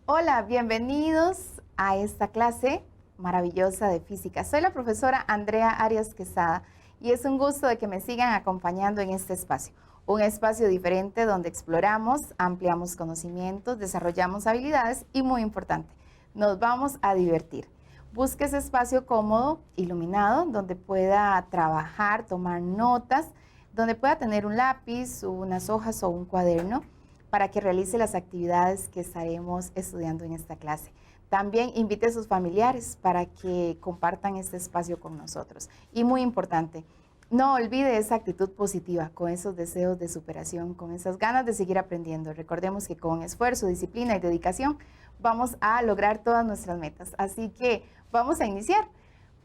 Hola, bienvenidos a esta clase maravillosa de física. Soy la profesora Andrea Arias Quesada y es un gusto de que me sigan acompañando en este espacio. Un espacio diferente donde exploramos, ampliamos conocimientos, desarrollamos habilidades y, muy importante, nos vamos a divertir. Busque ese espacio cómodo, iluminado, donde pueda trabajar, tomar notas, donde pueda tener un lápiz, unas hojas o un cuaderno para que realice las actividades que estaremos estudiando en esta clase. También invite a sus familiares para que compartan este espacio con nosotros. Y muy importante, no olvide esa actitud positiva, con esos deseos de superación, con esas ganas de seguir aprendiendo. Recordemos que con esfuerzo, disciplina y dedicación vamos a lograr todas nuestras metas. Así que vamos a iniciar.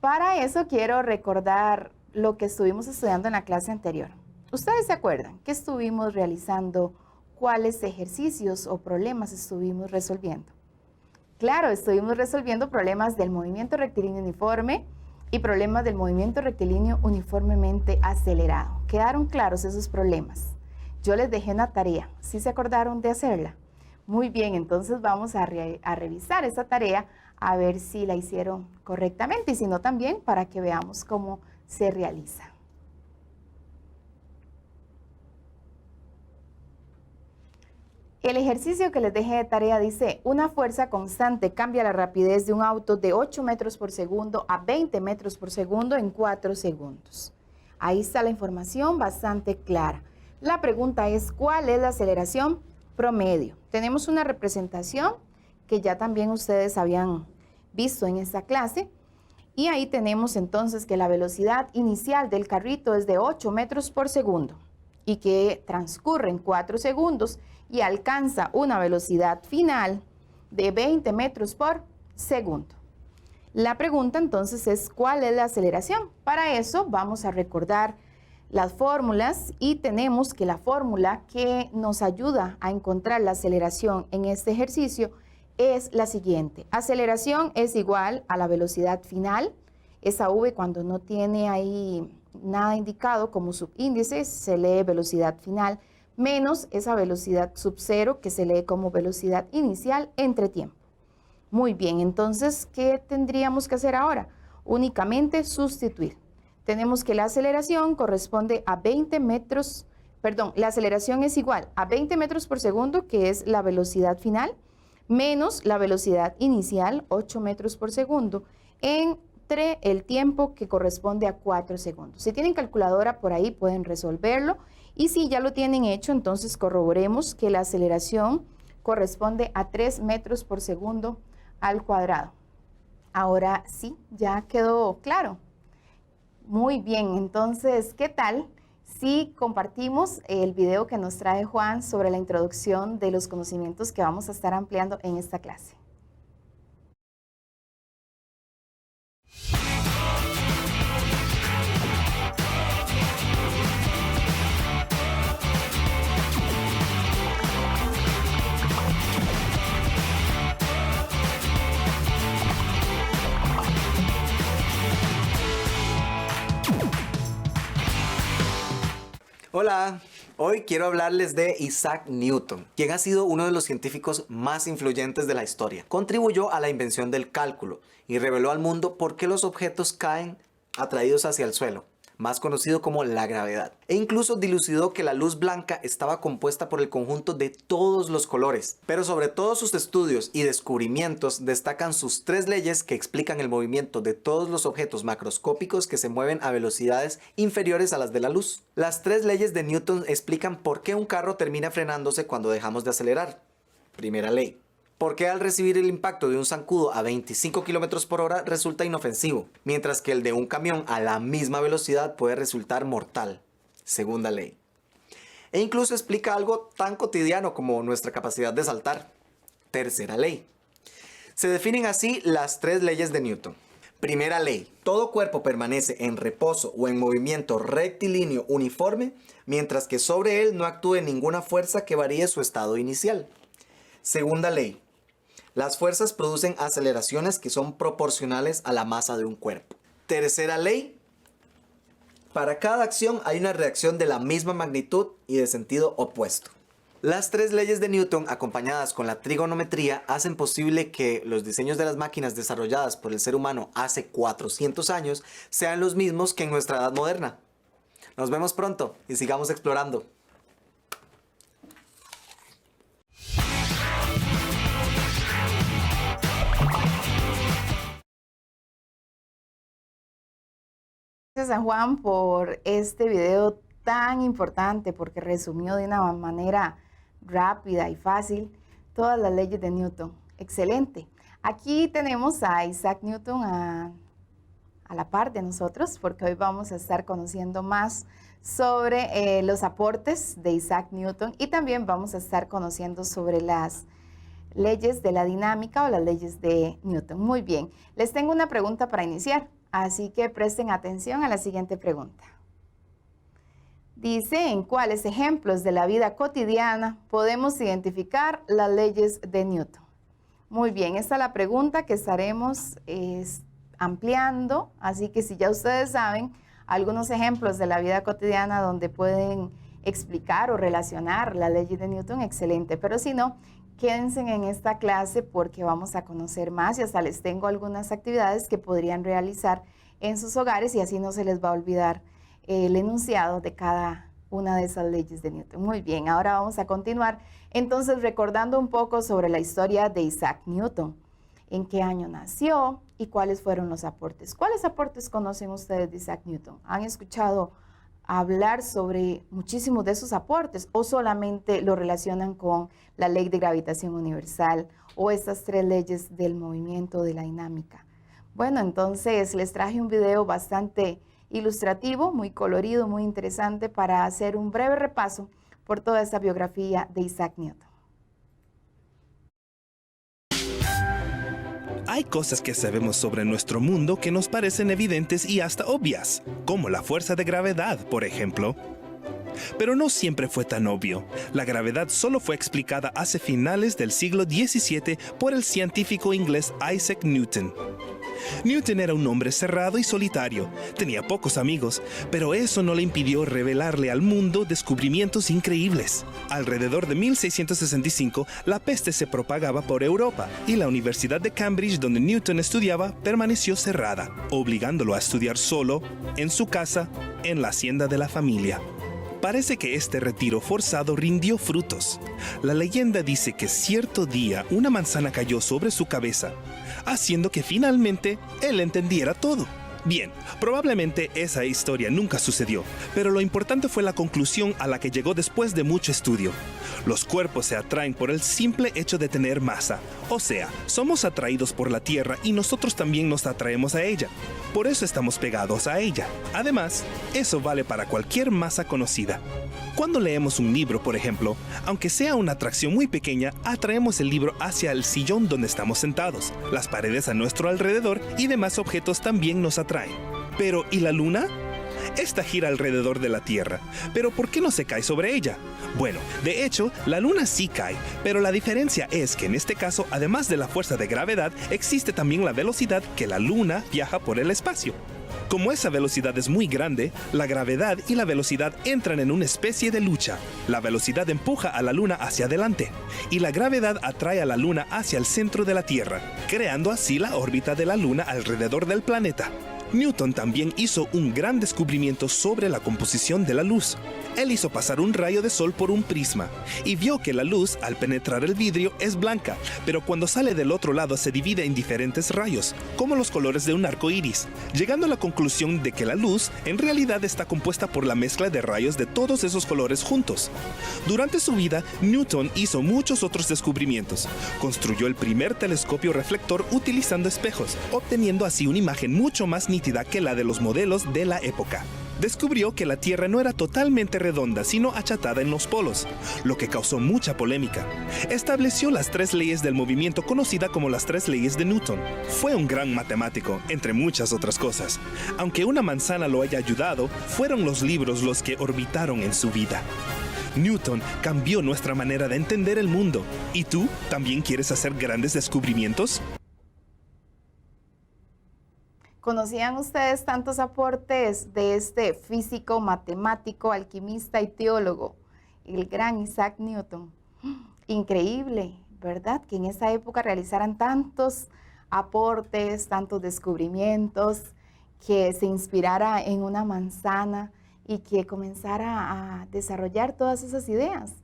Para eso quiero recordar lo que estuvimos estudiando en la clase anterior. ¿Ustedes se acuerdan qué estuvimos realizando? ¿Cuáles ejercicios o problemas estuvimos resolviendo? Claro, estuvimos resolviendo problemas del movimiento rectilíneo uniforme y problemas del movimiento rectilíneo uniformemente acelerado. ¿Quedaron claros esos problemas? Yo les dejé una tarea. ¿Sí se acordaron de hacerla? Muy bien, entonces vamos a revisar esa tarea a ver si la hicieron correctamente y si no también para que veamos cómo se realiza. El ejercicio que les dejé de tarea dice, una fuerza constante cambia la rapidez de un auto de 8 metros por segundo a 20 metros por segundo en 4 segundos. Ahí está la información bastante clara. La pregunta es, ¿cuál es la aceleración promedio? Tenemos una representación que ya también ustedes habían visto en esta clase. Y ahí tenemos entonces que la velocidad inicial del carrito es de 8 metros por segundo y que transcurre en 4 segundos y alcanza una velocidad final de 20 metros por segundo. La pregunta entonces es, ¿cuál es la aceleración? Para eso vamos a recordar las fórmulas y tenemos que la fórmula que nos ayuda a encontrar la aceleración en este ejercicio es la siguiente. Aceleración es igual a la velocidad final. Esa V cuando no tiene ahí nada indicado como subíndice se lee velocidad final menos esa velocidad sub cero que se lee como velocidad inicial entre tiempo. Muy bien, entonces, ¿qué tendríamos que hacer ahora? Únicamente sustituir. Tenemos que la aceleración corresponde a 20 metros, perdón, la aceleración es igual a 20 metros por segundo, que es la velocidad final, menos la velocidad inicial, 8 metros por segundo, entre el tiempo que corresponde a 4 segundos. Si tienen calculadora por ahí pueden resolverlo y si ya lo tienen hecho, entonces corroboremos que la aceleración corresponde a 3 metros por segundo al cuadrado. Ahora sí, ya quedó claro. Muy bien, entonces, ¿qué tal si compartimos el video que nos trae Juan sobre la introducción de los conocimientos que vamos a estar ampliando en esta clase? Hola, hoy quiero hablarles de Isaac Newton, quien ha sido uno de los científicos más influyentes de la historia. Contribuyó a la invención del cálculo y reveló al mundo por qué los objetos caen atraídos hacia el suelo, más conocido como la gravedad. E incluso dilucidó que la luz blanca estaba compuesta por el conjunto de todos los colores. Pero sobre todos sus estudios y descubrimientos destacan sus 3 leyes que explican el movimiento de todos los objetos macroscópicos que se mueven a velocidades inferiores a las de la luz. Las 3 leyes de Newton explican por qué un carro termina frenándose cuando dejamos de acelerar. Primera ley. ¿Por qué al recibir el impacto de un zancudo a 25 km por hora resulta inofensivo, mientras que el de un camión a la misma velocidad puede resultar mortal? Segunda ley. E incluso explica algo tan cotidiano como nuestra capacidad de saltar. Tercera ley. Se definen así las 3 leyes de Newton. Primera ley. Todo cuerpo permanece en reposo o en movimiento rectilíneo uniforme, mientras que sobre él no actúe ninguna fuerza que varíe su estado inicial. Segunda ley. Las fuerzas producen aceleraciones que son proporcionales a la masa de un cuerpo. Tercera ley. Para cada acción hay una reacción de la misma magnitud y de sentido opuesto. Las tres leyes de Newton, acompañadas con la trigonometría, hacen posible que los diseños de las máquinas desarrolladas por el ser humano hace 400 años sean los mismos que en nuestra edad moderna. Nos vemos pronto y sigamos explorando. Gracias a Juan por este video tan importante porque resumió de una manera rápida y fácil todas las leyes de Newton. Excelente. Aquí tenemos a Isaac Newton a la par de nosotros porque hoy vamos a estar conociendo más sobre los aportes de Isaac Newton y también vamos a estar conociendo sobre las leyes de la dinámica o las leyes de Newton. Muy bien, les tengo una pregunta para iniciar, así que presten atención a la siguiente pregunta. Dice, ¿en cuáles ejemplos de la vida cotidiana podemos identificar las leyes de Newton? Muy bien, esta es la pregunta que estaremos ampliando, así que si ya ustedes saben algunos ejemplos de la vida cotidiana donde pueden explicar o relacionar las leyes de Newton, excelente, pero si no, quédense en esta clase porque vamos a conocer más y hasta les tengo algunas actividades que podrían realizar en sus hogares y así no se les va a olvidar el enunciado de cada una de esas leyes de Newton. Muy bien, ahora vamos a continuar entonces recordando un poco sobre la historia de Isaac Newton. ¿En qué año nació y cuáles fueron los aportes? ¿Cuáles aportes conocen ustedes de Isaac Newton? ¿Han escuchado hablar sobre muchísimos de esos aportes o solamente lo relacionan con la ley de gravitación universal o estas tres leyes del movimiento de la dinámica? Bueno, entonces les traje un video bastante ilustrativo, muy colorido, muy interesante para hacer un breve repaso por toda esta biografía de Isaac Newton. Hay cosas que sabemos sobre nuestro mundo que nos parecen evidentes y hasta obvias, como la fuerza de gravedad, por ejemplo. Pero no siempre fue tan obvio. La gravedad solo fue explicada hacia finales del siglo XVII por el científico inglés Isaac Newton. Newton era un hombre cerrado y solitario, tenía pocos amigos, pero eso no le impidió revelarle al mundo descubrimientos increíbles. Alrededor de 1665, la peste se propagaba por Europa y la Universidad de Cambridge, donde Newton estudiaba, permaneció cerrada, obligándolo a estudiar solo, en su casa, en la hacienda de la familia. Parece que este retiro forzado rindió frutos. La leyenda dice que cierto día una manzana cayó sobre su cabeza, haciendo que finalmente él entendiera todo. Bien, probablemente esa historia nunca sucedió, pero lo importante fue la conclusión a la que llegó después de mucho estudio. Los cuerpos se atraen por el simple hecho de tener masa, o sea, somos atraídos por la Tierra y nosotros también nos atraemos a ella. Por eso estamos pegados a ella. Además, eso vale para cualquier masa conocida. Cuando leemos un libro, por ejemplo, aunque sea una atracción muy pequeña, atraemos el libro hacia el sillón donde estamos sentados. Las paredes a nuestro alrededor y demás objetos también nos atraen. Pero, ¿y la luna? Esta gira alrededor de la Tierra, pero ¿por qué no se cae sobre ella? Bueno, de hecho, la luna sí cae, pero la diferencia es que en este caso, además de la fuerza de gravedad, existe también la velocidad que la luna viaja por el espacio. Como esa velocidad es muy grande, la gravedad y la velocidad entran en una especie de lucha. La velocidad empuja a la luna hacia adelante, y la gravedad atrae a la luna hacia el centro de la Tierra, creando así la órbita de la luna alrededor del planeta. Newton también hizo un gran descubrimiento sobre la composición de la luz. Él hizo pasar un rayo de sol por un prisma y vio que la luz, al penetrar el vidrio, es blanca, pero cuando sale del otro lado se divide en diferentes rayos, como los colores de un arco iris, llegando a la conclusión de que la luz en realidad está compuesta por la mezcla de rayos de todos esos colores juntos. Durante su vida, Newton hizo muchos otros descubrimientos. Construyó el primer telescopio reflector utilizando espejos, obteniendo así una imagen mucho más nítida que la de los modelos de la época. descubrió que la Tierra no era totalmente redonda, sino achatada en los polos, lo que causó mucha polémica. Estableció las 3 leyes del movimiento, conocida como las 3 leyes de Newton. Fue un gran matemático, entre muchas otras cosas. Aunque una manzana lo haya ayudado, fueron los libros los que orbitaron en su vida. Newton cambió nuestra manera de entender el mundo. ¿Y tú también quieres hacer grandes descubrimientos? ¿Conocían ustedes tantos aportes de este físico, matemático, alquimista y teólogo, el gran Isaac Newton? Increíble, ¿verdad? Que en esa época realizaran tantos aportes, tantos descubrimientos, que se inspirara en una manzana y que comenzara a desarrollar todas esas ideas.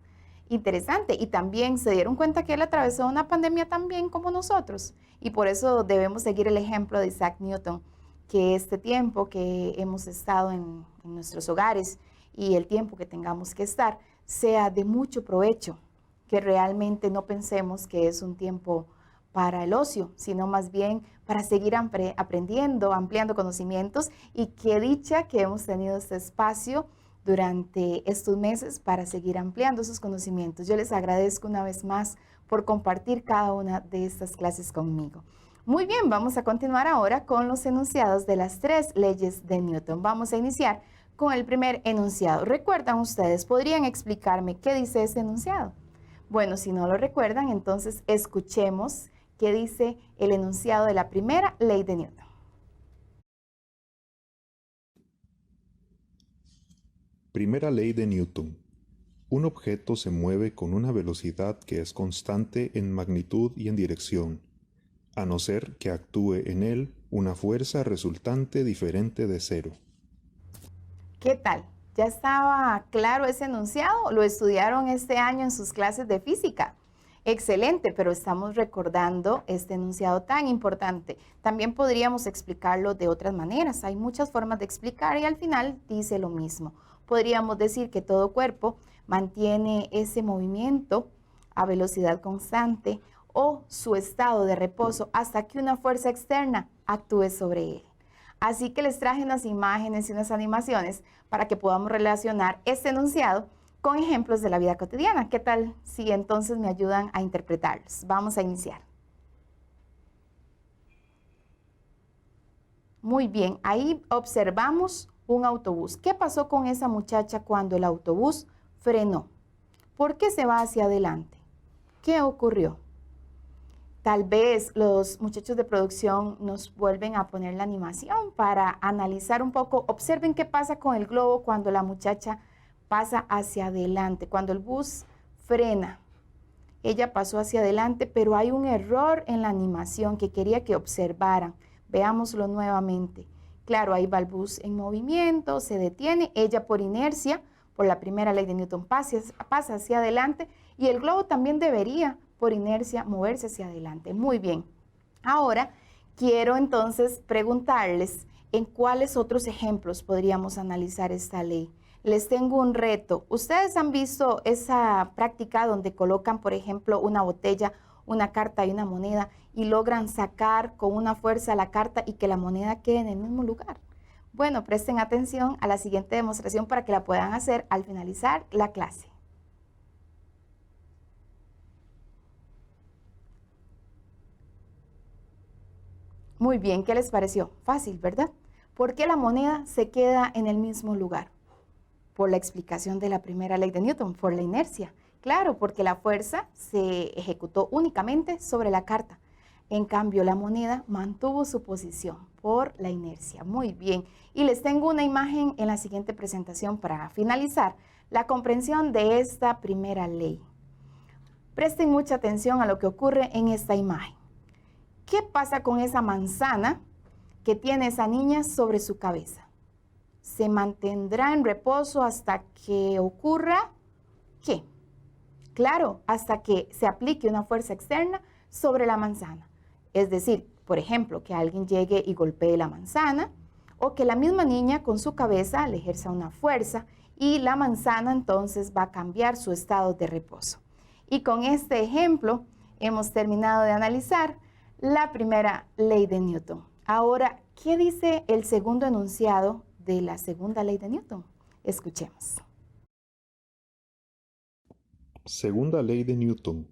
Interesante. Y también se dieron cuenta que él atravesó una pandemia también como nosotros. Y por eso debemos seguir el ejemplo de Isaac Newton, que este tiempo que hemos estado en nuestros hogares y el tiempo que tengamos que estar sea de mucho provecho, que realmente no pensemos que es un tiempo para el ocio, sino más bien para seguir aprendiendo, ampliando conocimientos, y qué dicha que hemos tenido este espacio durante estos meses para seguir ampliando esos conocimientos. Yo les agradezco una vez más por compartir cada una de estas clases conmigo. Muy bien, vamos a continuar ahora con los enunciados de las 3 leyes de Newton. Vamos a iniciar con el primer enunciado. ¿Recuerdan ustedes? ¿Podrían explicarme qué dice ese enunciado? Bueno, si no lo recuerdan, entonces escuchemos qué dice el enunciado de la primera ley de Newton. Primera ley de Newton. Un objeto se mueve con una velocidad que es constante en magnitud y en dirección, a no ser que actúe en él una fuerza resultante diferente de cero. ¿Qué tal? ¿Ya estaba claro ese enunciado? ¿Lo estudiaron este año en sus clases de física? Excelente, pero estamos recordando este enunciado tan importante. También podríamos explicarlo de otras maneras. Hay muchas formas de explicar y al final dice lo mismo. Podríamos decir que todo cuerpo mantiene ese movimiento a velocidad constante o su estado de reposo hasta que una fuerza externa actúe sobre él. Así que les traje unas imágenes y unas animaciones para que podamos relacionar este enunciado con ejemplos de la vida cotidiana. ¿Qué tal si entonces me ayudan a interpretarlos? Vamos a iniciar. Muy bien, ahí observamos un autobús. ¿Qué pasó con esa muchacha cuando el autobús frenó? ¿Por qué se va hacia adelante? ¿Qué ocurrió? Tal vez los muchachos de producción nos vuelven a poner la animación para analizar un poco. Observen qué pasa con el globo cuando la muchacha pasa hacia adelante, cuando el bus frena. Ella pasó hacia adelante, pero hay un error en la animación que quería que observaran. Veámoslo nuevamente. Claro, ahí va el bus en movimiento, se detiene, ella por inercia, por la primera ley de Newton pasa hacia adelante, y el globo también debería, por inercia, moverse hacia adelante. Muy bien. Ahora, quiero entonces preguntarles en cuáles otros ejemplos podríamos analizar esta ley. Les tengo un reto. ¿Ustedes han visto esa práctica donde colocan, por ejemplo, una botella, una carta y una moneda y logran sacar con una fuerza la carta y que la moneda quede en el mismo lugar? Bueno, presten atención a la siguiente demostración para que la puedan hacer al finalizar la clase. Muy bien, ¿qué les pareció? Fácil, ¿verdad? ¿Por qué la moneda se queda en el mismo lugar? Por la explicación de la primera ley de Newton, por la inercia. Claro, porque la fuerza se ejecutó únicamente sobre la carta. En cambio, la moneda mantuvo su posición por la inercia. Muy bien. Y les tengo una imagen en la siguiente presentación para finalizar la comprensión de esta primera ley. Presten mucha atención a lo que ocurre en esta imagen. ¿Qué pasa con esa manzana que tiene esa niña sobre su cabeza? Se mantendrá en reposo hasta que ocurra, ¿qué? Claro, hasta que se aplique una fuerza externa sobre la manzana. Es decir, por ejemplo, que alguien llegue y golpee la manzana, o que la misma niña con su cabeza le ejerza una fuerza y la manzana entonces va a cambiar su estado de reposo. Y con este ejemplo hemos terminado de analizar la primera ley de Newton. Ahora, ¿qué dice el segundo enunciado de la segunda ley de Newton. Escuchemos. Segunda ley de Newton.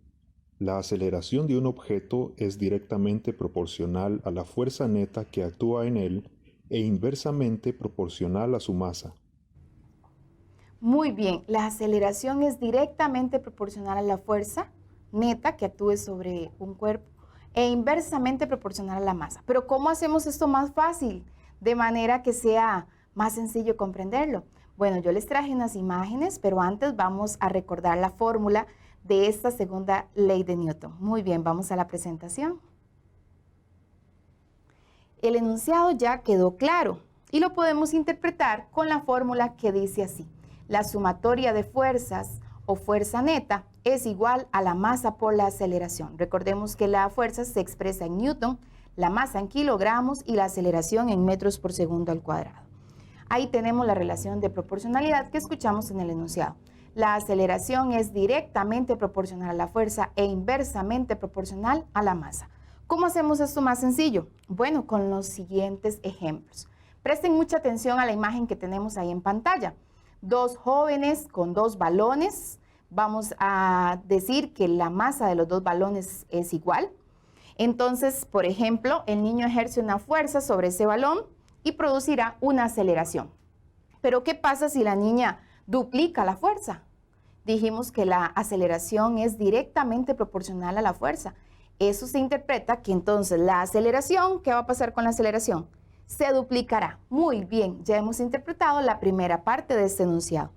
La aceleración de un objeto es directamente proporcional a la fuerza neta que actúa en él e inversamente proporcional a su masa. Muy bien, la aceleración es directamente proporcional a la fuerza neta que actúe sobre un cuerpo e inversamente proporcional a la masa. Pero ¿cómo hacemos esto más fácil? De manera que sea más sencillo comprenderlo. Bueno, yo les traje unas imágenes, pero antes vamos a recordar la fórmula de esta segunda ley de Newton. Muy bien, vamos a la presentación. El enunciado ya quedó claro y lo podemos interpretar con la fórmula que dice así. La sumatoria de fuerzas o fuerza neta es igual a la masa por la aceleración. Recordemos que la fuerza se expresa en Newton, la masa en kilogramos y la aceleración en metros por segundo al cuadrado. Ahí tenemos la relación de proporcionalidad que escuchamos en el enunciado. La aceleración es directamente proporcional a la fuerza e inversamente proporcional a la masa. ¿Cómo hacemos esto más sencillo? Bueno, con los siguientes ejemplos. Presten mucha atención a la imagen que tenemos ahí en pantalla. Dos jóvenes con dos balones. Vamos a decir que la masa de los dos balones es igual. Entonces, por ejemplo, el niño ejerce una fuerza sobre ese balón y producirá una aceleración. Pero ¿qué pasa si la niña duplica la fuerza? Dijimos que la aceleración es directamente proporcional a la fuerza. Eso se interpreta que entonces la aceleración, ¿qué va a pasar con la aceleración? Se duplicará. Muy bien, ya hemos interpretado la primera parte de este enunciado.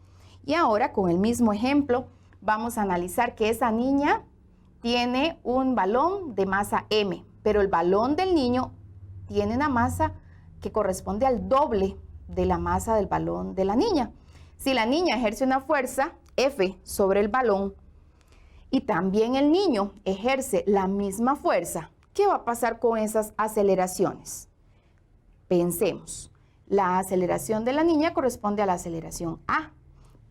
Y ahora, con el mismo ejemplo, vamos a analizar que esa niña tiene un balón de masa M, pero el balón del niño tiene una masa que corresponde al doble de la masa del balón de la niña. Si la niña ejerce una fuerza F sobre el balón y también el niño ejerce la misma fuerza, ¿qué va a pasar con esas aceleraciones? Pensemos, la aceleración de la niña corresponde a la aceleración A,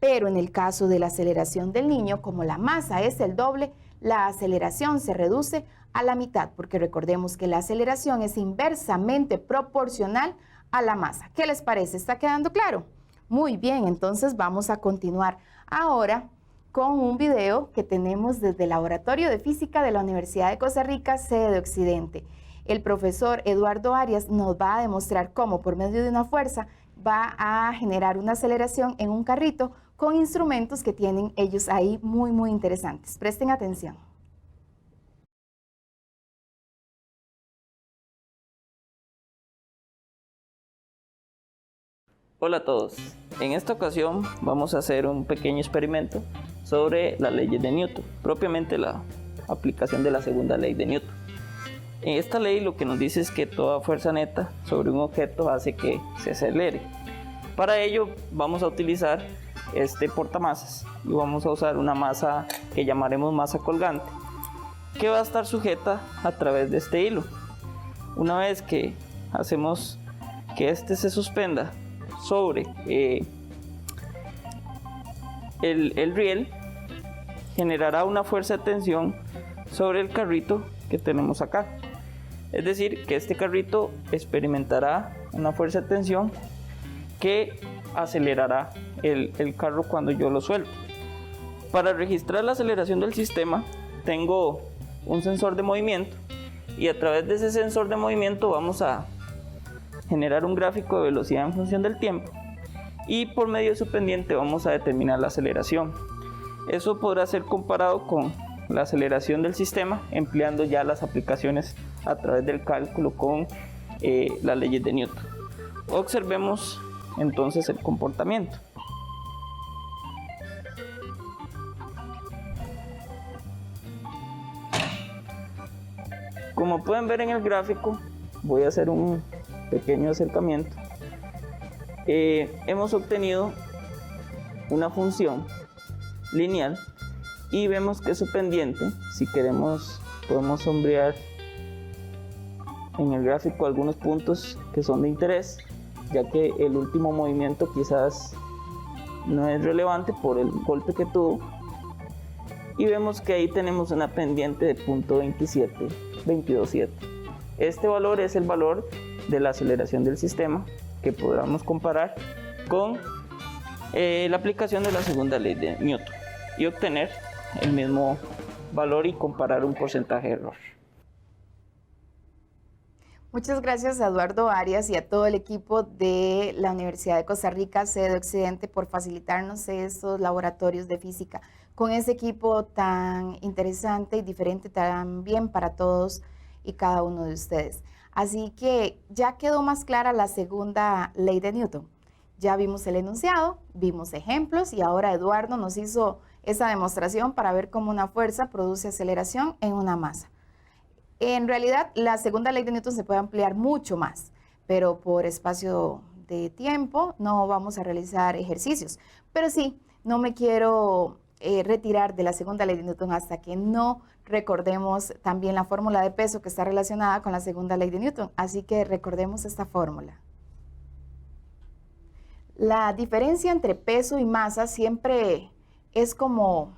pero en el caso de la aceleración del niño, como la masa es el doble, la aceleración se reduce a la mitad, porque recordemos que la aceleración es inversamente proporcional a la masa. ¿Qué les parece? ¿Está quedando claro? Muy bien, entonces vamos a continuar ahora con un video que tenemos desde el Laboratorio de Física de la Universidad de Costa Rica, sede de Occidente. El profesor Eduardo Arias nos va a demostrar cómo por medio de una fuerza va a generar una aceleración en un carrito con instrumentos que tienen ellos ahí muy interesantes. Presten atención. Hola a todos, en esta ocasión vamos a hacer un pequeño experimento sobre las leyes de Newton, propiamente la aplicación de la segunda ley de Newton. En esta ley lo que nos dice es que toda fuerza neta sobre un objeto hace que se acelere. Para ello vamos a utilizar este portamasas y vamos a usar una masa que llamaremos masa colgante, que va a estar sujeta a través de este hilo. Una vez que hacemos que este se suspenda sobre el riel, generará una fuerza de tensión sobre el carrito que tenemos acá. Es decir, que este carrito experimentará una fuerza de tensión que acelerará el carro cuando yo lo suelto. Para registrar la aceleración del sistema, tengo un sensor de movimiento y a través de ese sensor de movimiento vamos a generar un gráfico de velocidad en función del tiempo y por medio de su pendiente vamos a determinar la aceleración. Eso podrá ser comparado con la aceleración del sistema empleando ya las aplicaciones a través del cálculo con las leyes de Newton. Observemos entonces el comportamiento. Como pueden ver en el gráfico, voy a hacer un pequeño acercamiento. Hemos obtenido una función lineal y vemos que su pendiente, si queremos, podemos sombrear en el gráfico algunos puntos que son de interés, ya que el último movimiento quizás no es relevante por el golpe que tuvo, y vemos que ahí tenemos una pendiente de 0.227. Este valor es el valor de la aceleración del sistema que podamos comparar con la aplicación de la segunda ley de Newton y obtener el mismo valor y comparar un porcentaje de error. Muchas gracias a Eduardo Arias y a todo el equipo de la Universidad de Costa Rica, sede Occidente, por facilitarnos estos laboratorios de física con ese equipo tan interesante y diferente también para todos y cada uno de ustedes. Así que ya quedó más clara la segunda ley de Newton. Ya vimos el enunciado, vimos ejemplos y ahora Eduardo nos hizo esa demostración para ver cómo una fuerza produce aceleración en una masa. En realidad, la segunda ley de Newton se puede ampliar mucho más, pero por espacio de tiempo no vamos a realizar ejercicios. Pero sí, no me quiero retirar de la segunda ley de Newton hasta que no recordemos también la fórmula de peso que está relacionada con la segunda ley de Newton. Así que recordemos esta fórmula. La diferencia entre peso y masa siempre es como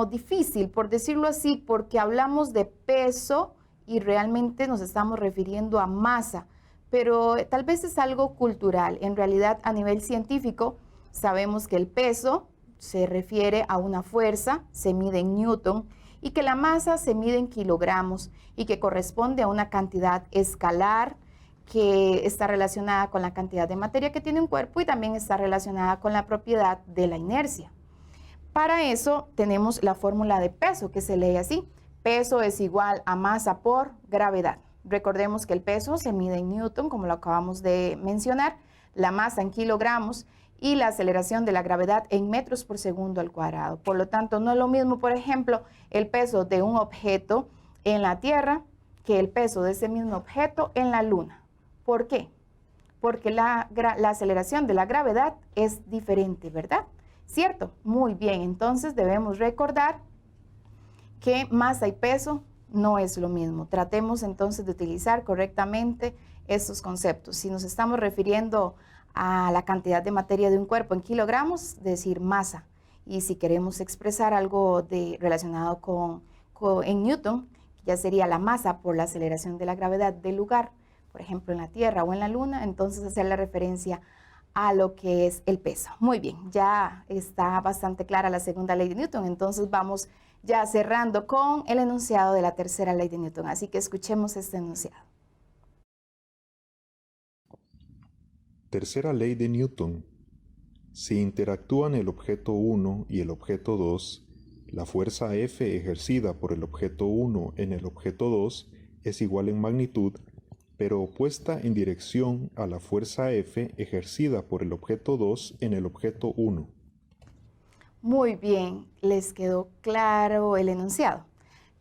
difícil, por decirlo así, porque hablamos de peso y realmente nos estamos refiriendo a masa, pero tal vez es algo cultural. En realidad, a nivel científico, sabemos que el peso se refiere a una fuerza, se mide en newton, y que la masa se mide en kilogramos y que corresponde a una cantidad escalar que está relacionada con la cantidad de materia que tiene un cuerpo y también está relacionada con la propiedad de la inercia. Para eso tenemos la fórmula de peso que se lee así. Peso es igual a masa por gravedad. Recordemos que el peso se mide en newton, como lo acabamos de mencionar, la masa en kilogramos y la aceleración de la gravedad en metros por segundo al cuadrado. Por lo tanto, no es lo mismo, por ejemplo, el peso de un objeto en la Tierra que el peso de ese mismo objeto en la Luna. ¿Por qué? Porque la aceleración de la gravedad es diferente, ¿verdad? ¿Cierto? Muy bien, entonces debemos recordar que masa y peso no es lo mismo. Tratemos entonces de utilizar correctamente estos conceptos. Si nos estamos refiriendo a la cantidad de materia de un cuerpo en kilogramos, decir masa. Y si queremos expresar algo relacionado en newton, ya sería la masa por la aceleración de la gravedad del lugar, por ejemplo en la Tierra o en la Luna, entonces hacer la referencia a lo que es el peso. Muy bien, ya está bastante clara la segunda ley de Newton, entonces vamos ya cerrando con el enunciado de la tercera ley de Newton, así que escuchemos este enunciado. Tercera ley de Newton. Si interactúan el objeto 1 y el objeto 2, la fuerza F ejercida por el objeto 1 en el objeto 2 es igual en magnitud, pero opuesta en dirección a la fuerza F ejercida por el objeto 2 en el objeto 1. Muy bien, les quedó claro el enunciado.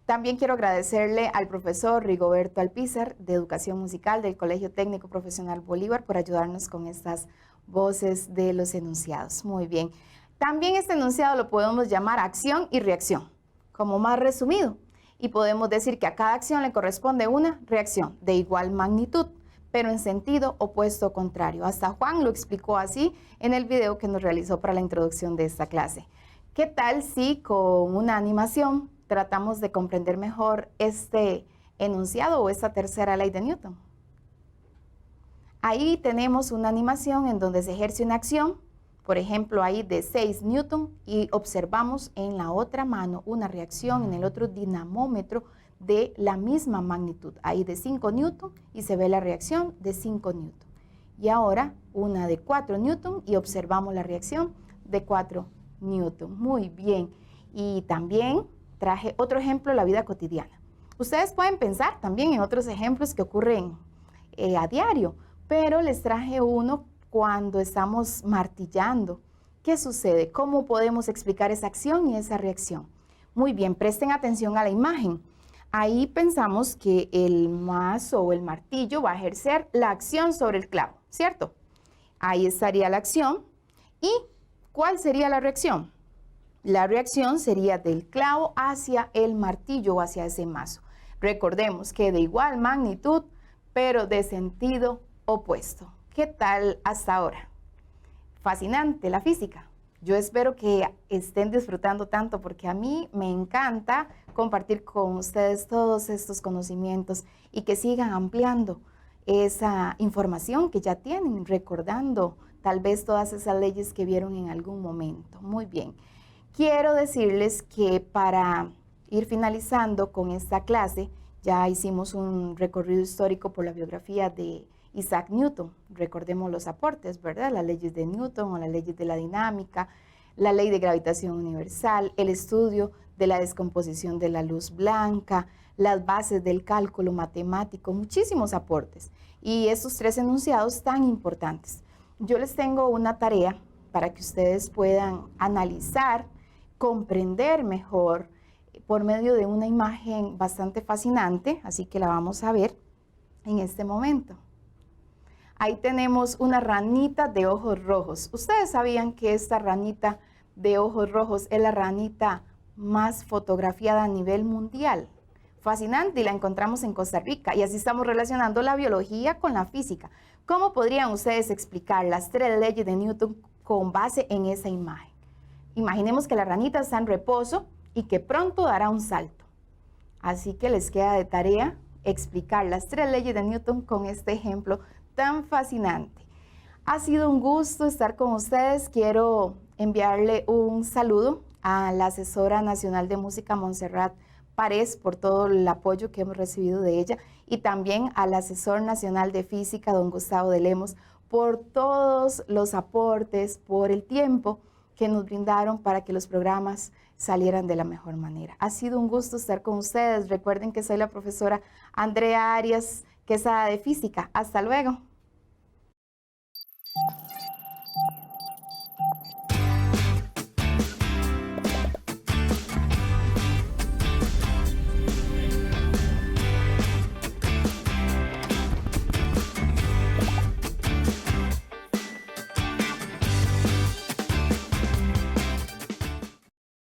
También quiero agradecerle al profesor Rigoberto Alpizar de Educación Musical del Colegio Técnico Profesional Bolívar por ayudarnos con estas voces de los enunciados. Muy bien. También este enunciado lo podemos llamar acción y reacción, como más resumido. Y podemos decir que a cada acción le corresponde una reacción de igual magnitud, pero en sentido opuesto o contrario. Hasta Juan lo explicó así en el video que nos realizó para la introducción de esta clase. ¿Qué tal si con una animación tratamos de comprender mejor este enunciado o esta tercera ley de Newton? Ahí tenemos una animación en donde se ejerce una acción, por ejemplo, ahí de 6 newton, y observamos en la otra mano una reacción en el otro dinamómetro de la misma magnitud, ahí de 5 newton, y se ve la reacción de 5 newton. Y ahora una de 4 newton y observamos la reacción de 4 newton. Muy bien. Y también traje otro ejemplo de la vida cotidiana. Ustedes pueden pensar también en otros ejemplos que ocurren a diario, pero les traje uno cuando estamos martillando. ¿Qué sucede? ¿Cómo podemos explicar esa acción y esa reacción? Muy bien, presten atención a la imagen. Ahí pensamos que el mazo o el martillo va a ejercer la acción sobre el clavo, ¿cierto? Ahí estaría la acción. ¿Y cuál sería la reacción? La reacción sería del clavo hacia el martillo o hacia ese mazo. Recordemos que de igual magnitud, pero de sentido opuesto. ¿Qué tal hasta ahora? Fascinante la física. Yo espero que estén disfrutando tanto porque a mí me encanta compartir con ustedes todos estos conocimientos y que sigan ampliando esa información que ya tienen, recordando tal vez todas esas leyes que vieron en algún momento. Muy bien. Quiero decirles que para ir finalizando con esta clase, ya hicimos un recorrido histórico por la biografía de Isaac Newton. Recordemos los aportes, ¿verdad? Las leyes de Newton o las leyes de la dinámica, la ley de gravitación universal, el estudio de la descomposición de la luz blanca, las bases del cálculo matemático, muchísimos aportes. Y estos 3 enunciados tan importantes. Yo les tengo una tarea para que ustedes puedan analizar, comprender mejor por medio de una imagen bastante fascinante, así que la vamos a ver en este momento. Ahí tenemos una ranita de ojos rojos. ¿Ustedes sabían que esta ranita de ojos rojos es la ranita más fotografiada a nivel mundial? Fascinante, y la encontramos en Costa Rica, y así estamos relacionando la biología con la física. ¿Cómo podrían ustedes explicar las 3 leyes de Newton con base en esa imagen? Imaginemos que la ranita está en reposo y que pronto dará un salto. Así que les queda de tarea explicar las 3 leyes de Newton con este ejemplo tan fascinante. Ha sido un gusto estar con ustedes. Quiero enviarle un saludo a la asesora nacional de música, Montserrat Párez, por todo el apoyo que hemos recibido de ella, y también al asesor nacional de física, don Gustavo de Lemos, por todos los aportes, por el tiempo que nos brindaron para que los programas salieran de la mejor manera. Ha sido un gusto estar con ustedes. Recuerden que soy la profesora Andrea Arias Quesada de Física. Hasta luego.